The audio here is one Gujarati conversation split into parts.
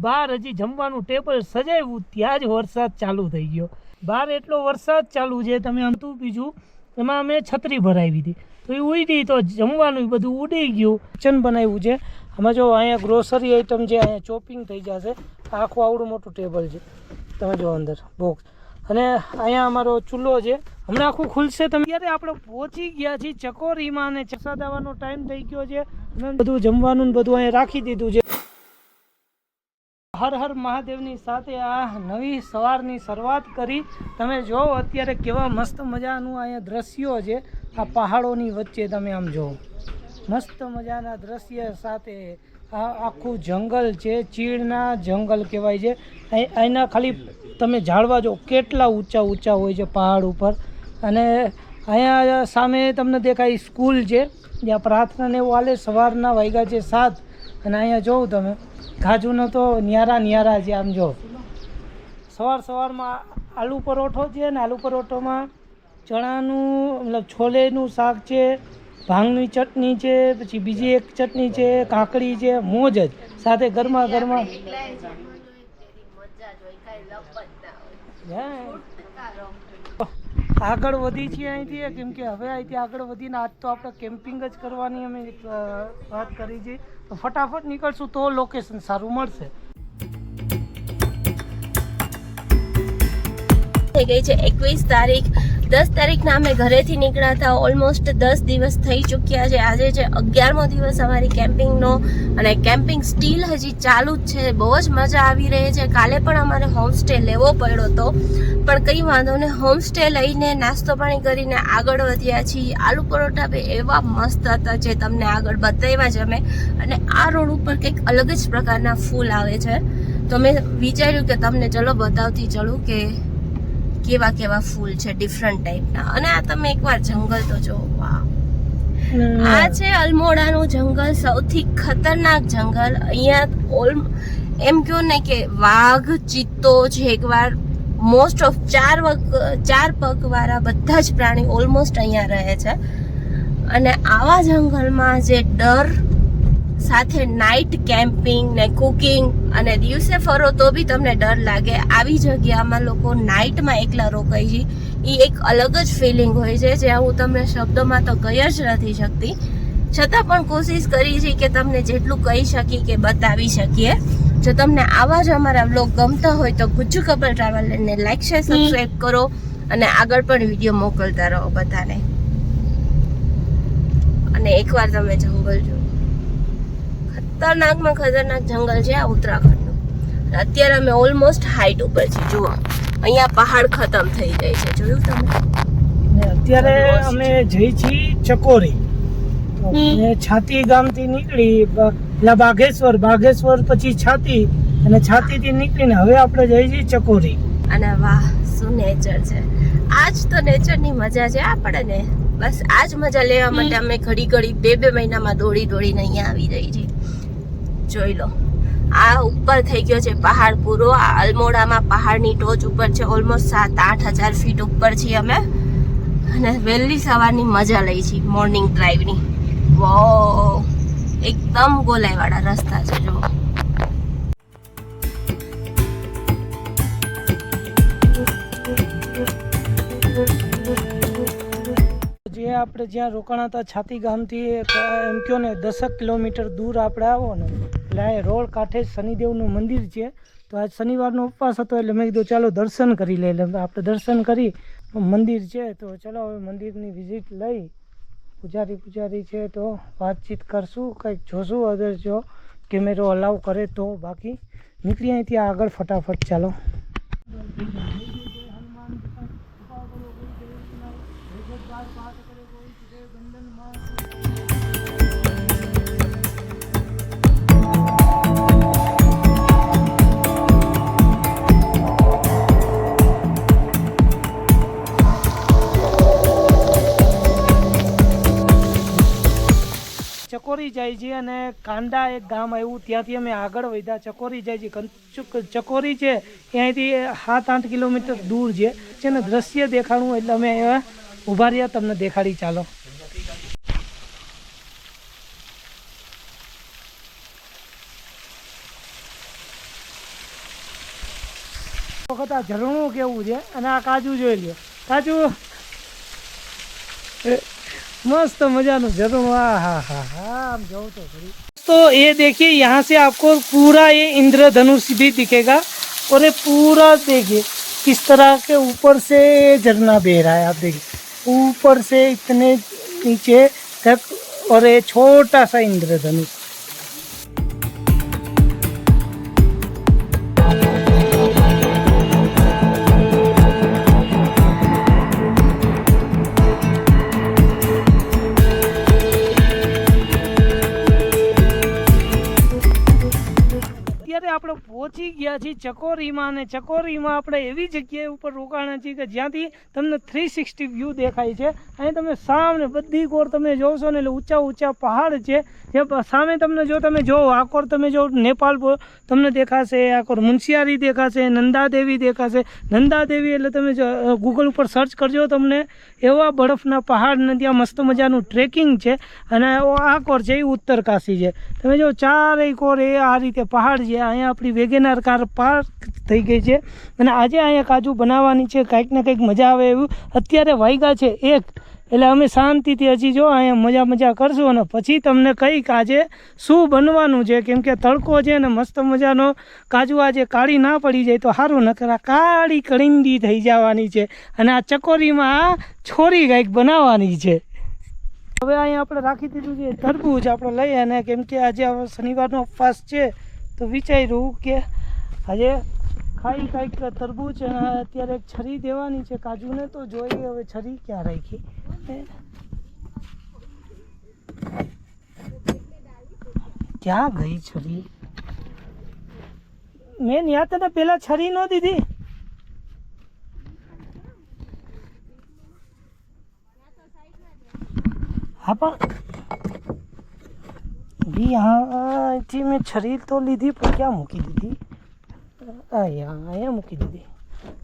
બહાર હજી જમવાનું ટેબલ સજાવ્યું ત્યાં જ વરસાદ ચાલુ થઈ ગયો. બહાર એટલો વરસાદ ચાલુ છે, તમે હતું બીજું એમાં અમે છત્રી ભરાવી હતી તો એ ઉડી તો જમવાનું બધું ઉડી ગયું. કિચન બનાવ્યું છે આમાં. જો અહીંયા ગ્રોસરી આઈટમ છે, અહીંયા ચોપિંગ થઈ જશે. આખું આવડું મોટું ટેબલ છે, તમે જો અંદર બોક્સ. અને અહીંયા અમારો ચૂલો છે, હમણાં આખું ખુલશે. તમે અત્યારે આપણે પહોંચી ગયા છીએ ચકોરીમાં અને પ્રસાદ આવવાનો ટાઈમ થઈ ગયો છે. બધું જમવાનું બધું અહીંયા રાખી દીધું છે. હર હર મહાદેવની સાથે આ નવી સવારની શરૂઆત કરી. તમે જો અત્યારે કેવા મસ્ત મજાનું અહીંયા દ્રશ્યો છે. આ પહાડોની વચ્ચે તમે આમ જો મસ્ત મજાના દ્રશ્ય સાથે આ આખું જંગલ છે, ચીડના જંગલ કહેવાય છે. અહીંના ખાલી તમે ઝાડવા જો કેટલા ઊંચા ઊંચા હોય છે પહાડ ઉપર. અને અહીંયા સામે તમને દેખાય સ્કૂલ છે જ્યાં પ્રાર્થનાને એવું હાલે. સવારના વાગ્યા છે 7 અને અહીંયા જોઉં તમે ગાજુનો તો ન્યારા છે. આમ જો સવારમાં આલુ પરોઠો છે ને આલુ પરોઠોમાં ચણાનું મતલબ છોલેનું શાક છે, ભાંગની ચટણી છે, પછી બીજી એક ચટણી છે, કાકડી છે, મોજ જ સાથે ગરમા આગળ વધી છીએ અહીંથી. કેમ કે હવે અહીંથી આગળ વધીને આજ તો આપણે કેમ્પિંગ જ કરવાની અમે વાત કરી છે. તો ફટાફટ નીકળશું તો લોકેશન સારું મળશે. થઈ ગઈ છે 21 તારીખ. 10 તારીખના અમે ઘરેથી નીકળ્યા હતા. ઓલમોસ્ટ 10 દિવસ થઈ ચૂક્યા છે. આજે છે 11મો દિવસ અમારી કેમ્પિંગનો અને કેમ્પિંગ સ્ટીલ હજી ચાલુ જ છે. બહુ જ મજા આવી રહી છે. કાલે પણ અમારે હોમસ્ટે લેવો પડ્યો હતો પણ કંઈ વાંધો નહીં, હોમસ્ટે લઈને નાસ્તો પાણી કરીને આગળ વધ્યા છીએ. આલુ પરોઠા બી એવા મસ્ત હતા જે તમને આગળ બતાવ્યા જ અમે. અને આ રોડ ઉપર કંઈક અલગ જ પ્રકારના ફૂલ આવે છે તો મેં વિચાર્યું કે તમને ચલો બતાવતી ચલું કે કેવા ફૂલ છે ડિફરન્ટ ટાઈપના. અને આ તમે એકવાર જંગલ તો જો, વાહ! આ છે અલમોડાનું જંગલ, સૌથી ખતરનાક જંગલ. અહીંયા એમ કહો ને કે વાઘ, ચિત્તો, જેગવાર, મોસ્ટ ઓફ 4 પગ વાળા બધા જ પ્રાણી ઓલમોસ્ટ અહીંયા રહે છે. અને આવા જંગલમાં જે ડર સાથે નાઇટ કેમ્પિંગ ને કુકિંગ અને દિવસે ફરો તો બી તમને ડર લાગે. આવી જગ્યામાં લોકો નાઇટમાં એકલા રોકાય છે. એ એક અલગ જ ફિલિંગ હોય છે જે હું તમને શબ્દોમાં તો કહી જ નથી શકતી. છતાં પણ કોશિશ કરી છે કે તમને જેટલું કહી શકી કે બતાવી શકીએ. જો તમને આવા જ અમારા વ્લોગ ગમતા હોય તો ગુજ્જુ કપલ ટ્રાવેલરને લાઈક, શેર, સબસ્ક્રાઈબ કરો અને આગળ પણ વિડીયો મોકલતા રહો બધાને. અને એકવાર તમે જંગલ જો, ખતરનાકમાં ખતરનાક જંગલ છે આ ઉત્તરાખંડનું. અત્યારે અમે ઓલમોસ્ટ હાઈટ ઉપર છીએ. જુઓ અહીંયા પહાડ ખતમ થઈ જાય છે, જોયું તમે? અત્યારે અમે જઈ છીએ ચકોરી. છાતી ગામથી નીકળી બાગેશ્વર પછી છાતી અને છાતીથી નીકળીને હવે આપણે જઈ છીએ ચકોરી. અને વાહ શું નેચર છે! આજ તો નેચરની મજા છે આપણને. બસ આજ મજા લેવા માટે અમે ઘડી 2 મહિનામાં દોડીને અહીંયા આવી રહી છીએ. જોઈ લો, આ ઉપર થઈ ગયો છે પહાડ પૂરો. આ અલમોડામાં પહાડની ટોચ ઉપર છે. ઓલમોસ્ટ 7-8 હજાર ફીટ ઉપર છીએ અમે. અને વહેલી સવારની મજા લઈ છીએ, મોર્નિંગ ડ્રાઈવની. વાહ, એકદમ ગોલાઈવાળા રસ્તા છે જો. જે આપણે જ્યાં રોકાણા હતા છાતી ગામથી એમ કહો ને 10 કિલોમીટર દૂર આપણે આવો ને એટલે આ રોડ કાંઠે શનિદેવનું મંદિર છે. તો આજ શનિવારનો ઉપવાસ હતો એટલે મેં કીધું ચાલો દર્શન કરી લઈએ. એટલે આપણે દર્શન કરી મંદિર છે તો ચલો હવે મંદિરની વિઝિટ લઈ. પૂજારી છે તો વાતચીત કરશું, કંઈક જોશું અગર જો કેમેરો અલાઉ કરે તો. બાકી નીકળી અહીંથી આગળ ફટાફટ ચાલો. ચકોરી જાય છે અને કાંડા એક ગામ આવ્યું ત્યાંથી અમે આગળ વધ્યા. ચકોરી જાય છે. ચકોરી છે અહીંથી 7-8 કિલોમીટર દૂર છે ને દ્રશ્ય દેખાડવું એટલે અમે ઊભા રહ્યા, તમને દેખાડી. ચાલો. વખત આ ઝરણું કેવું છે અને આ કાજુ જોઈ લ્યો, કાજુ मस्त मजाનું ઝરણું, हाँ हाँ हाँ हाँ आप जाओ तो खरी। तो ये देखिए यहाँ से आपको पूरा ये इंद्रधनुष भी दिखेगा और ये पूरा देखिए किस तरह के ऊपर से झरना बह रहा है। आप देखिए ऊपर से इतने नीचे तक और ये छोटा सा इंद्रधनुष। આપણે પહોંચી ગયા છીએ ચકોરીમાં, અને ચકોરીમાં આપણે એવી જગ્યાએ ઉપર રોકાણા છીએ કે જ્યાંથી તમને 360 વ્યૂ દેખાય છે। અહીં તમે સામે બધી કોર તમે જોશો ને એટલે ઊંચા ઊંચા પહાડ છે, જે સામે તમને જો તમે જો આ કોર તમે જો નેપાળ તમને દેખાશે, આ કોર મુનસ્યારી દેખાશે, નંદાદેવી દેખાશે। નંદાદેવી એટલે તમે જો ગૂગલ ઉપર સર્ચ કરજો તમને એવા બરફના પહાડ ને ત્યાં મસ્ત મજાનું ટ્રેકિંગ છે। અને આ કોર છે એ ઉત્તરકાશી છે, તમે જો ચારેય કોર એ આ રીતે પહાડ છે। અહીંયા આપણી વેગેનાર કાર પાર્ક થઈ ગઈ છે અને આજે અહીંયા કાજુ બનાવવાની છે, કંઈક ને કંઈક મજા આવે એવું। અત્યારે વાગ્યા છે 1, એટલે અમે શાંતિથી હજી જો અહીંયા મજા કરશું અને પછી તમને કંઈક આજે શું બનવાનું છે, કેમ કે તડકો છે ને મસ્ત મજાનો કાજુ આજે કાળી ના પડી જાય તો સારું, નકર કાળી કળિંદી થઈ જવાની છે અને આ ચકોરીમાં છોરી કંઈક બનાવવાની છે। હવે અહીંયા આપણે રાખી દીધું છે તરબૂચ આપણે લઈ, અને કેમ કે આજે શનિવારનો ઉપવાસ છે તો વિચાર્યું કે આજે ખાઈ કંઈક તરબૂચ, અને અત્યારે એક છરી દેવાની છે કાજુને, તો જોઈએ હવે છરી ક્યાં રાખી। ક્યાં ગઈ છરી? મેં યાદ તને પેલા છરી ન દીધી? હા પણ અહીંથી મેં છરી તો લીધી પણ ક્યાં મૂકી દીધી? અહીંયા મૂકી દીધી।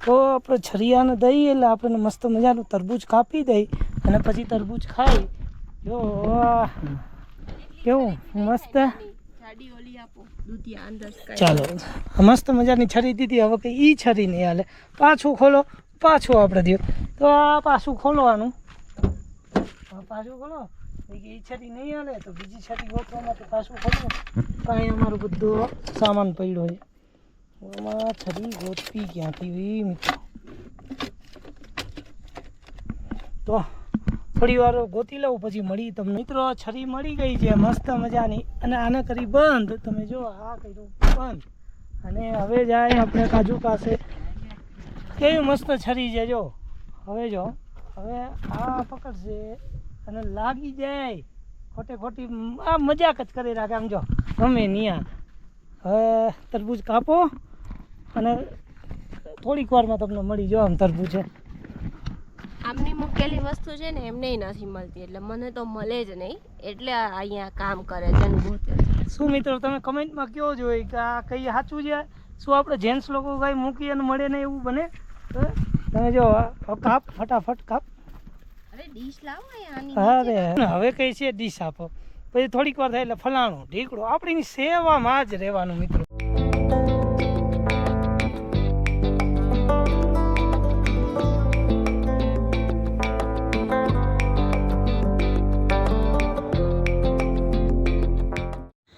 તો આપણે છરિયાને દઈએ એટલે આપણે મસ્ત મજાનું તરબૂચ કાપી દઈ અને પછી તરબૂચ ખાઈ। જો કેવું મસ્ત, ચાલો મસ્ત મજાની છરી દીધી। હવે કે એ છરી નહીં હાલે, પાછું ખોલો, પાછું આપણે દો તો આ પાછું ખોલવાનું, પાછું ખોલો એ છરી નહીં હાલે તો બીજી છરી ગોતવા માટે પાછું ખોલો। કાંઈ અમારો બધો સામાન પડ્યો છે, એમાં છરી ગોતવી ક્યાંથી મિત્રો? તો થોડી વાર ગોતી લઉં પછી મળી તમને। મિત્રો છરી મળી ગઈ છે મસ્ત મજાની, અને આને કરી બંધ, તમે જો આ કર્યું બંધ, અને હવે જાય આપણે કાજુ પાસે। કેવી મસ્ત છરી છે જો, હવે જો હવે આ પકડશે અને લાગી જાય, ખોટી આ મજાક જ કરી રાખે આમ જો ગમે નહીં। હવે તરબૂચ કાપો અને થોડીક વારમાં તમને મળી જાવ આમ તરબૂચ છે। આમની મૂકેલી વસ્તુ છે ને એમને નથી મળતી, એટલે મને તો મળે જ નહીં, એટલે અહીંયા કામ કરે છે। શું મિત્રો તમે કમેન્ટમાં કહો જોઈએ કે આ કઈ સાચું છે? શું આપણે જેન્ટ્સ લોકો કઈ મૂકી અને મળે ને એવું બને? તમે જો કાપ, ફટાફટ કાપ। અરે હવે કઈ છે ડીશ આપો, પછી થોડીક વાર થાય એટલે ફલાણું ઢીકડું, આપણી સેવામાં જ રહેવાનું મિત્રો।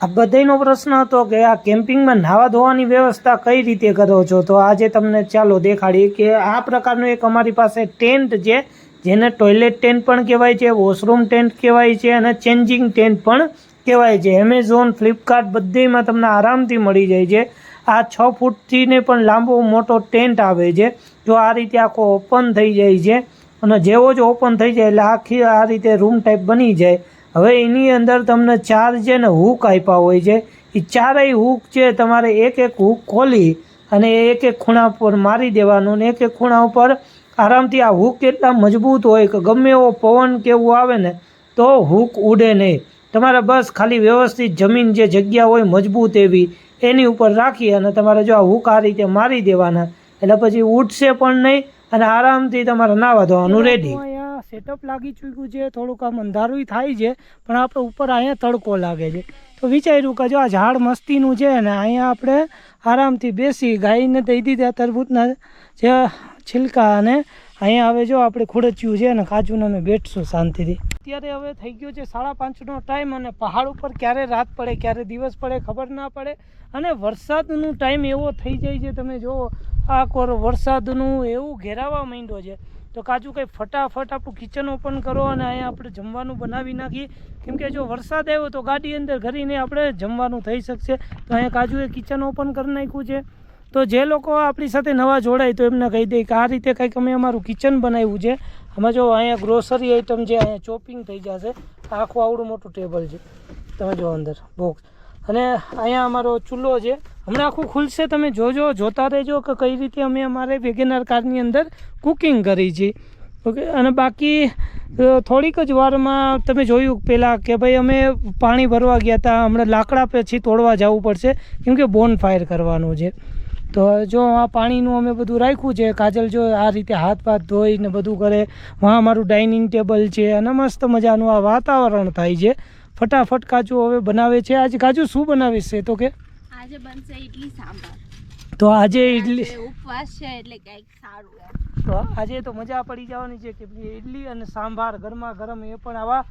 આ બધાનો પ્રશ્ન હતો કે આ કેમ્પિંગમાં નાવા ધોવાની વ્યવસ્થા કઈ રીતે કરો છો, તો આજે તમને ચાલો દેખાડીએ કે આ પ્રકારનું એક અમારી પાસે ટેન્ટ છે, જેને ટોયલેટ ટેન્ટ પણ કહેવાય છે, વોશરૂમ ટેન્ટ કહેવાય છે અને ચેન્જિંગ ટેન્ટ પણ કહેવાય છે। એમેઝોન, ફ્લિપકાર્ટ બધેમાં તમને આરામથી મળી જાય છે। આ 6 ફૂટથી ને પણ લાંબો મોટો ટેન્ટ આવે છે, જો આ રીતે આખો ઓપન થઈ જાય છે, અને જેવો જ ઓપન થઈ જાય એટલે આખી આ રીતે રૂમ ટાઈપ બની જાય। હવે એની અંદર તમને 4 છે ને હૂક આપ્યા હોય છે, એ ચારેય હૂક છે તમારે એક હૂક ખોલી અને એક ખૂણા પર મારી દેવાનું, ને એક ખૂણા ઉપર આરામથી આ હૂક એટલા મજબૂત હોય કે ગમે એવો પવન કેવું આવે ને તો હૂક ઉડે નહીં। તમારે બસ ખાલી વ્યવસ્થિત જમીન જે જગ્યા હોય મજબૂત એવી એની ઉપર રાખી અને તમારે જો આ હૂક આ રીતે મારી દેવાના, એટલે પછી ઉડશે પણ નહીં અને આરામથી તમારે નાવા ધોવાનું રેડી। સેટઅપ લાગી ચૂક્યું છે, થોડુંક આમ અંધારું થાય છે પણ આપણે ઉપર અહીંયા તડકો લાગે છે, તો તો વિચાર્યું કે જો આ ઝાડ મસ્તીનું છે ને અહીંયા આપણે આરામથી બેસી ગાયને દઈ દીધા તરબૂચના જે છિલકા અને અહીંયા હવે જો આપણે ખુડચ્યું છે ને કાચુને અમે બેઠશું શાંતિથી. અત્યારે હવે થઈ ગયો છે 5:30નો ટાઈમ અને પહાડ ઉપર ક્યારે રાત પડે ક્યારે દિવસ પડે ખબર ના પડે અને વરસાદનું ટાઈમ એવો થઈ જાય છે. તમે જુઓ આ વરસાદનું એવું ઘેરાવા માંડ્યો છે તો કાજુ કંઈ ફટાફટ આપણું કિચન ઓપન કરો અને અહીંયા આપણે જમવાનું બનાવી નાખીએ. કેમ કે જો વરસાદ આવ્યો તો ગાડી અંદર ઘરીને આપણે જમવાનું થઈ શકશે. તો અહીંયા કાજુએ કિચન ઓપન કરી નાખ્યું છે. તો જે લોકો આપણી સાથે નવા જોડાય તો એમને કહી દઈએ કે આ રીતે કંઈક અમે અમારું કિચન બનાવ્યું છે. આમાં જો અહીંયા ગ્રોસરી આઈટમ છે, અહીંયા ચોપિંગ થઈ જશે. આખું આવડું મોટું ટેબલ છે, તમે જો અંદર બોક્સ, અને અહીંયા અમારો ચૂલો છે. હમણાં આખું ખુલશે, તમે જોતા રહેજો કે કઈ રીતે અમે અમારે વેગેનાર કારની અંદર કુકિંગ કરી છે. ઓકે, અને બાકી થોડીક જ વારમાં તમે જોયું પહેલાં કે ભાઈ અમે પાણી ભરવા ગયા હતા. હમણાં લાકડા પછી તોડવા જવું પડશે કેમ કે બોન ફાયર કરવાનું છે. તો જો આ પાણીનું અમે બધું રાખ્યું છે. કાજલ જો આ રીતે હાથ ધોઈને બધું કરે. વहाँ અમારું ડાઇનિંગ ટેબલ છે અને મસ્ત મજાનું આ વાતાવરણ થાય છે. ફટાફટ કાજુ હવે બનાવે છે. આજે કાજુ શું બનાવીશ છે તો કે આજે બનશે ઇડલી સાંભાર. તો આજે ઇડલી ઉપવાસ છે એટલે કંઈક સારું. તો આજે તો મજા પડી જવાની છે કે ઇડલી અને સાંભાર ગરમા ગરમ, એ પણ આવા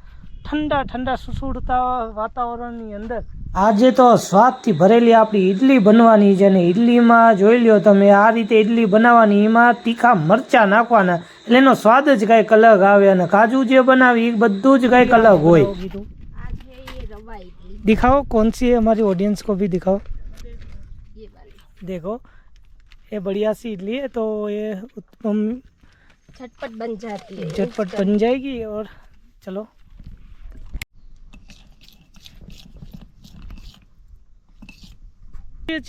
ઠંડા ઠંડા સુસુડતા વાતાવરણની અંદર. આજે તો સ્વાદથી ભરેલી આપણી ઇડલી બનવાની છે અને ઇડલીમાં જોઈ લ્યો તમે આ રીતે ઇડલી બનાવવાની. એમાં તીખા મરચાં નાખવાના એટલે એનો સ્વાદ જ કંઈક અલગ આવે અને કાજુ જે બનાવી એ બધું જ કંઈક અલગ હોય. दिखाओ कौन सी है, हमारी ऑडियंस को भी दिखाओ. ये वाली देखो ये बढ़िया सी इडली है तो ये झटपट बन जाती है, झटपट बन जाएगी. और चलो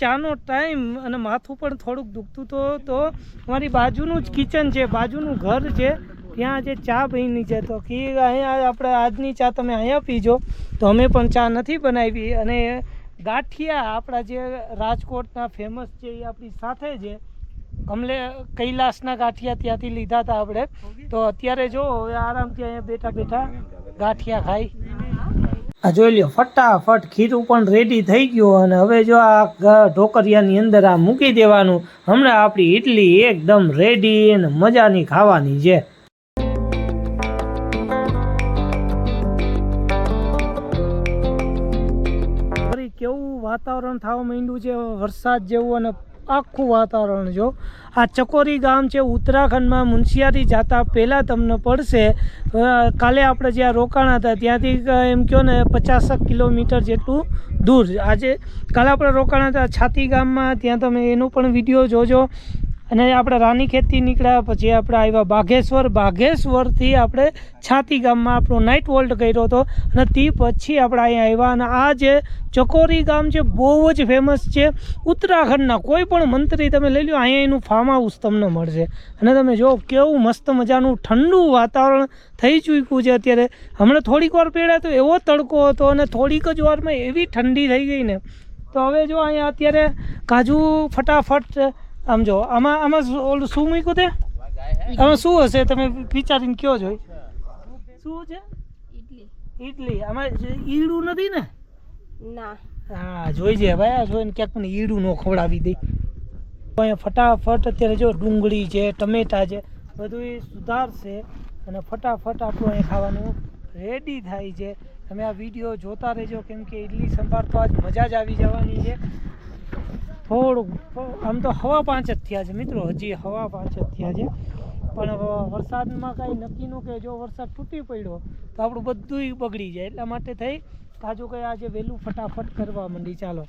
ચાનો ટાઈમ અને માથું પણ થોડુંક દુખતું તો અમારી બાજુનું જ કિચન છે, બાજુનું ઘર છે, ત્યાં જે ચા બની છે. તો કે અહીંયા આપણે આજની ચા તમે અહીંયા પીજો. તો અમે પણ ચા નથી બનાવી અને ગાંઠિયા આપણા જે રાજકોટના ફેમસ છે એ આપણી સાથે છે. કૈલાસના ગાંઠિયા ત્યાંથી લીધા હતા આપણે. તો અત્યારે જો હવે આરામથી અહીંયા બેઠા બેઠા ગાંઠિયા ખાઈ. આ જોઈ લ્યો ફટાફટ ખીરું પણ રેડી થઈ ગયું અને હવે જો આ ઢોકરિયાની અંદર આ મૂકી દેવાનું. હમણાં આપણી ઇડલી એકદમ રેડી અને મજાની ખાવાની છે. કેવું વાતાવરણ થવા માંડ્યું છે વરસાદ જેવું અને આખું વાતાવરણ જો. આ ચકોરી ગામ છે ઉત્તરાખંડમાં. મુનસ્યારી જતા પહેલાં તમને પડશે. કાલે આપણે જ્યાં રોકાણા હતા ત્યાંથી એમ કહો ને 50 કિલોમીટર જેટલું દૂર. કાલે આપણે રોકાણા હતા છાતી ગામમાં, ત્યાં તમે એનો પણ વિડીયો જોજો. અને આપણે રાનીખેતથી નીકળ્યા પછી આપણે આવ્યા બાઘેશ્વર. બાઘેશ્વરથી આપણે છાતી ગામમાં આપણો નાઇટ વોલ્ટ કર્યો હતો અને તે પછી આપણે અહીંયા આવ્યા. અને આ જે ચકોરી ગામ છે બહુ જ ફેમસ છે ઉત્તરાખંડના. કોઈ પણ મંત્રી તમે લઈ લો અહીંયા એનું ફાર્મ હાઉસ તમને મળશે. અને તમે જો કેવું મસ્ત મજાનું ઠંડુ વાતાવરણ થઈ ચૂક્યું છે અત્યારે. હમણાં થોડીક વાર પહેલાં તો એવો તડકો હતો અને થોડીક જ વારમાં એવી ઠંડી થઈ ગઈ ને. તો હવે જો અહીંયા અત્યારે કાજુ ફટાફટ આમ જો આમાં ઓલું શું મૂક્યું તે, આમાં શું હશે તમે વિચારીને કયો જોઈ શું છે? ઇડલી. આમાં ઈડું નથી ને? ના. હા જોઈ છે ભાઈ, આ જોઈને ક્યાંક મને ઈડું ન ખવડાવી દઈ. અહીંયા ફટાફટ અત્યારે જો ડુંગળી છે, ટમેટા છે, બધું એ સુધારશે અને ફટાફટ આપણું અહીંયા ખાવાનું રેડી થાય છે. તમે આ વિડીયો જોતા રહેજો કેમ કે ઇડલી સંભાર તો આજ મજા જ આવી જવાની છે. થોડુંક આમ તો 5:15 જ થયા છે મિત્રો, હજી 5:15 જ થયા છે. પણ વરસાદમાં કાંઈ નક્કીનું કે જો વરસાદ તૂટી પડ્યો તો આપણું બધું બગડી જાય. એટલા માટે થઈ કાજુ કંઈ આજે વહેલું ફટાફટ કરવા માંડી. ચાલો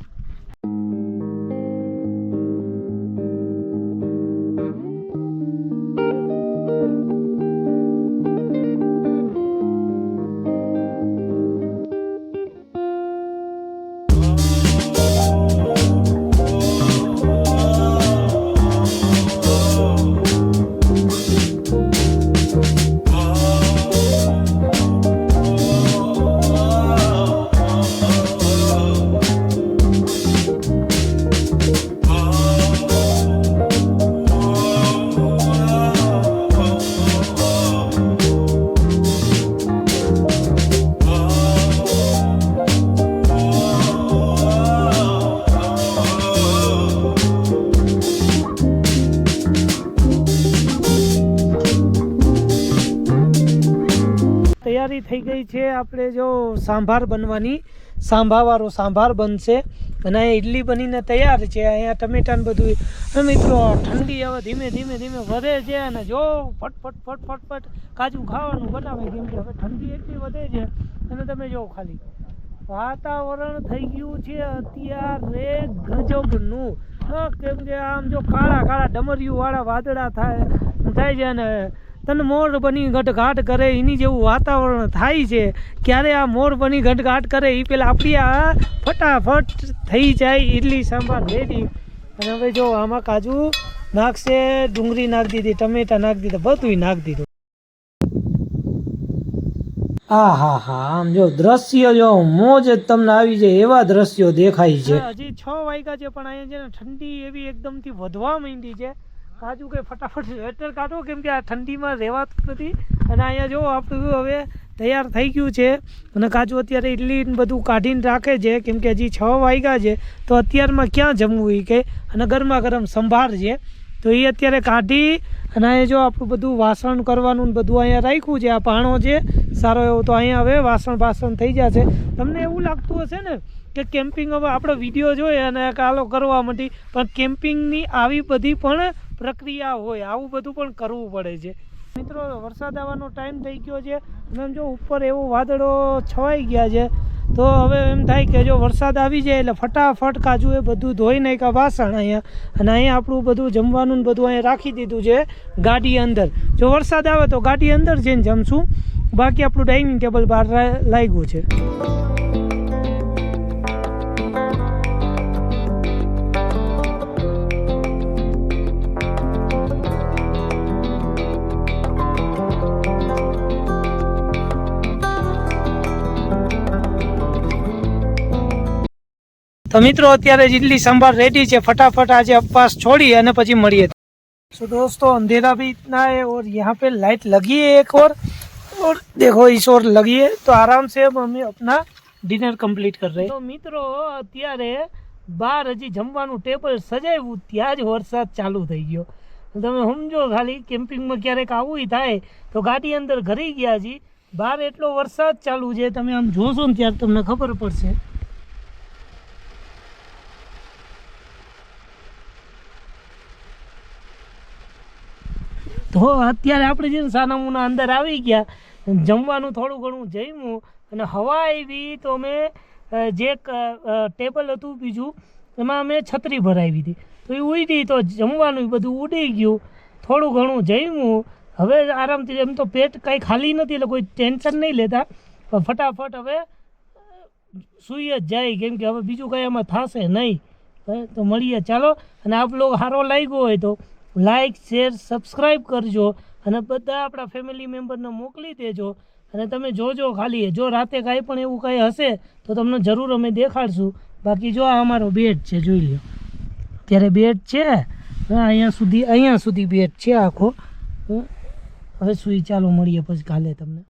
થઈ ગઈ છે આપણે જો સાંભાર બનવાની, સાંભાવાળો સાંભાર બનશે અને અહીંયા ઇડલી બનીને તૈયાર છે. અહીંયા ટમેટાને બધું. અને મિત્રો ઠંડી હવે ધીમે ધીમે ધીમે વધે છે અને જો ફટફટ ફટફટ ફટ કાજુ ખાવાનું બનાવે, કેમ કે હવે ઠંડી એટલી વધે છે. અને તમે જો ખાલી વાતાવરણ થઈ ગયું છે અત્યારે ગજબનું, કેમ કે આમ જો કાળા કાળા ડમરિયું વાળા વાદળા થાય છે અને તને મોર બની ઘટઘાટ કરે એની જેવું વાતાવરણ થાય છે. ક્યારે આ મોર બની ઘટઘાટ કરે એ પેલા આપણી આ ફટાફટ થઈ જાય ઇડલી સાંભાર રેડી. અને હવે જો આમાં કાજુ નાખશે, ડુંગળી નાખી દીધી, ટમેટા નાખી દીધા, બધું નાખી દીધું. હા, આમ જો દ્રશ્ય જો મોજ જ તમને આવી જાય એવા દ્રશ્યો દેખાય છે. હજી 6 વાગ્યા છે પણ અહીંયા છે ને ઠંડી એવી એકદમથી વધવા માંડી છે. કાજુ કે ફટાફટ સ્વેટર કાઢો, કેમ કે આ ઠંડીમાં રહેવાતું નથી. અને અહીંયા જો આપણું હવે તૈયાર થઈ ગયું છે અને કાજુ અત્યારે ઇડલી બધું કાઢીને રાખે છે, કેમ કે હજી 6 વાગ્યા છે તો અત્યારમાં ક્યાં જમવું એ કે. અને ગરમા ગરમ સંભાર છે તો એ અત્યારે કાઢી અને અહીંયા જો આપણું બધું વાસણ કરવાનું બધું અહીંયા રાખ્યું છે. આ પાણો છે સારો એવો, તો અહીંયા હવે વાસણ થઈ જશે. તમને એવું લાગતું હશે ને કે કેમ્પિંગ હવે આપણો વિડીયો જોઈએ અને કાલો કરવા માંડી, પણ કેમ્પિંગની આવી બધી પણ પ્રક્રિયા હોય, આવું બધું પણ કરવું પડે છે. મિત્રો વરસાદ આવવાનો ટાઈમ થઈ ગયો છે અને જો ઉપર એવો વાદળો છવાઈ ગયા છે, તો હવે એમ થાય કે જો વરસાદ આવી જાય એટલે ફટાફટ કાજુ એ બધું ધોઈ નાખ્યા વાસણ અહીંયા. અને અહીંયા આપણું બધું જમવાનું બધું અહીંયા રાખી દીધું છે ગાડી અંદર. જો વરસાદ આવે તો ગાડી અંદર જઈને જમશું, બાકી આપણું ડાઇનિંગ ટેબલ બહાર લાગ્યું છે. તો મિત્રો અત્યારે ઇડલી સંભાર રેडी છે, फटाफट आज उपवास छोड़ी અને પછી મળીએ. तो दोस्तों अंधेरा भी इतना है और यहाँ पे लाइट लगी है एक और देखो इस और लगी है, तो आराम से हम अपना डिनर कंप्लीट कर रहे हैं. तो મિત્રો અત્યારે બહાર હજી જમવાનું ટેબલ સજાવ્યું ત્યાં જ વરસાદ ચાલુ થઈ ગયો. તમે સમજો ખાલી કેમ્પિંગમાં ક્યારેક આવું થાય તો ગાડી અંદર ઘરી ગયા છીએ, બહાર એટલો વરસાદ ચાલુ છે, તમે આમ જોશો ને ત્યારે તમને ખબર પડશે. તો અત્યારે આપણે છે ને સાના મુના અંદર આવી ગયા, જમવાનું થોડું ઘણું જમ્યું અને હવા આવી તો અમે જે ટેબલ હતું બીજું એમાં અમે છત્રી ભરાવી હતી, તો એ ઉડી તો જમવાનું બધું ઉડી ગયું. થોડું ઘણું જમ્યું, હવે આરામથી, એમ તો પેટ કાંઈ ખાલી નથી એટલે કોઈ ટેન્શન નહીં લેતા, પણ ફટાફટ હવે સૂઈ જ જાય, કેમ કે હવે બીજું કંઈ એમાં થશે નહીં. તો મળીએ ચાલો. અને આપ લોકો સારો લાગ્યો હોય તો લાઈક શેર સબસ્ક્રાઈબ કરજો અને બધા આપણા ફેમિલી મેમ્બરને મોકલી દેજો. અને તમે જોજો ખાલી, જો રાતે કાંઈ પણ એવું કંઈ હશે તો તમને જરૂર અમે દેખાડશું. બાકી જો આ અમારો બેડ છે, જોઈ લો અત્યારે બેડ છે, અહીંયા સુધી બેડ છે આખો. હવે સુઈ ચાલો, મળીએ પછી કાલે તમને.